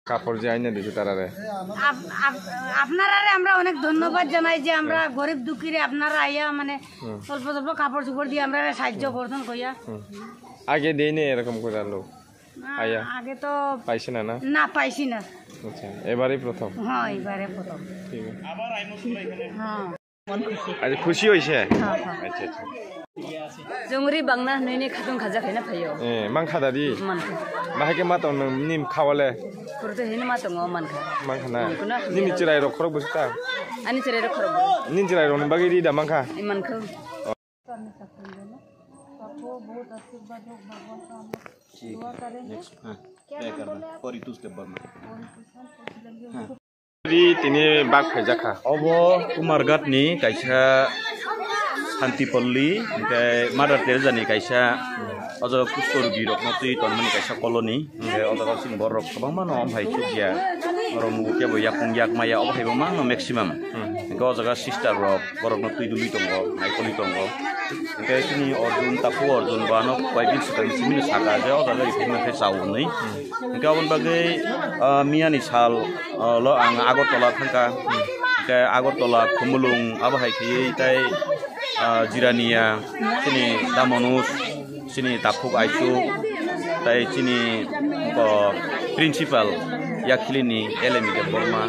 কাপড় যে আইনে দিছে তারারে আপনারা আমরা অনেক ধন্যবাদ জানাই যে আমরা গরিব দুঃখীরে আপনারা আইয়া মানে অল্প অল্প কাপড় চোপড় দিয়ে আমরা সাহায্য করতেন কইয়া আগে দেয়নি এরকম করে লোক আইয়া আগে তো পাইছে না না পাইছি না আচ্ছা এবারেই প্রথম হ্যাঁ এবারে প্রথম ঠিক আছে আবার আইমসুল এখানে হ্যাঁ আজ খুশি হইছে হ্যাঁ আচ্ছা আচ্ছা জংরি বাংনা নইনে খাতুন খাজা খাইনা ফাইও মাংখা দাদি মানখা বাহাকে মা তো নিম খাওয়ালে পুরো হেনে মা তো মানখা মাংখা না নিম চিরাই রক খরক বসতা আনি চেরে রে খরব নিম চিরাই রক বাগি দি দা মাংখা মানখা তিনি বাঘ ফাইজাখা अब कुमारघाटनि कायसा शान्तिपल्ली ओमफ्राय मादार टेरेजानि कायसा अज कुष्ठरोगि रत्नत्री तनमानि कायसा कलनि ओमफ्राय अजागाव सिं बर गोबां मानो ओमफ्राय सुजिया रमु केबो याकुं याक माया अबहायबो मानो मेक्सिमाम ओमफ्राय अजागा सिस्टार रक बरकनो तुइदुलि दङ नायकलि दङ ओमफ्राय सिनि अर्जुन तापु अर्जुन बानो कयबिन सिगां सिमिनो सागा जे अजागा इफोरनिफ्राय जावनै ओमफ्राय अबन बागै मियानि साल ल आं आगरतला थांका ओमफ्राय आगरतला खुमुलुं आबहायखै ताय जिरानिया सिनि दामनुस सिनि तापुक आइसु ताय सिनि प्रिन्सिपाल याखिलिनि एलएमि दे बर्मा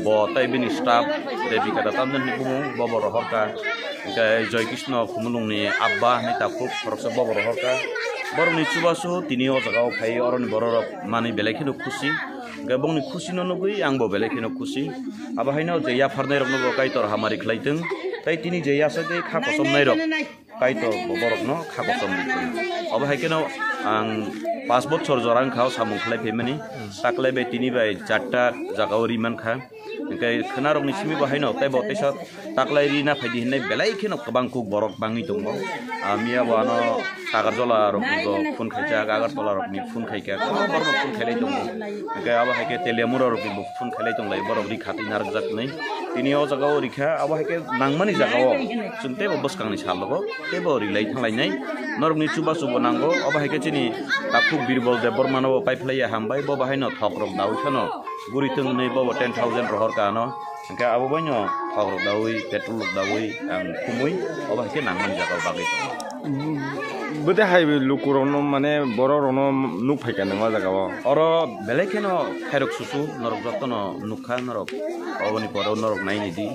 ब ताय बिनि स्टाफ देबिका दातामनि बुमु बबर हरका ओमफ्राय जयकृष्ण खुमुलुंनि आब्बा नि तापुक फरकस बबर हरका बरनि चुबासु तिनि अजागाव फाय अरनि बररक मानि बेलायखिनो खुसि गबंनि खुसि ननुगै आंबो बेलायखिनो खुसि आबाहायनो जया फारनाय रकनो कायतर हामारि खलायदों ताय तिनि जयासो दे खा कसमनाय रक कायतर बरकनो खा कसम अबाहायकेनो आं 5 बछर जरां खाव सामु खलाय फेमनि ताकलाय बे तिनि बाय चारटा जागाव रिमान खा ओमफ्राय खोनारकनि सिमि बाहायनो ताय बतेसा ताकलाय रिना फायदि होननाय बेलायखिनो गोबांखौ बरक बाङि दङ मिया बानो कागरजला रकनिबो फुन खायजा गागरतला रकनि फुन खायका बरक फुन खायलाय दङ ओमफ्राय आबाहायके तेलियामुरा रकनिबो फुन खायलाय दंलाय बरक रि खाति नारक जाकनै तिनि अ जागाव रिखा आबाहायके नांमानि जागाव जोंते बसकांनि सालगो तेबो रिलाय थांलायनाय नरकनि चुबा चुबो नांगो आबाहायके चिनि ताकु बिरबल दे बर्मानो पाइपलाया हामबाय ब बाहायनो थकरक दाउखनो गुरिथों नै ब 10000 रहर कानो ओमफ्राय आबो बायनो थकरक दाउइ पेट्रल दाउइ आं खुमुइ आबाहायके नांमानि जागाव बागै बदे हाय लुकुरनो माने बररनो नुक फायका नङा जागाव अर बेलेकेनो खायरक सुसु नरक रत्न नुखा नरक अबनि पर नरक नायनि दि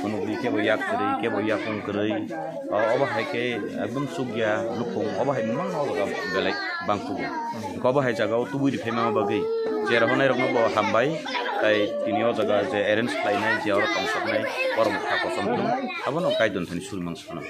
अनुबि केबो याक करै केबो याकुं करै अबाहायके एकदम सुगिया लुकुं अबाहाय मान अबगा बेलेक बांकु अबाहाय जागाव तुबुरि फेमा बागै जेर हनाय रकनो ब हामबाय ताय तिनि अ जागा जे अरेन्ज खालायनाय जे अर कंसबनाय परम खा कसम दं आबनो कायदन थानि सुलमां सुना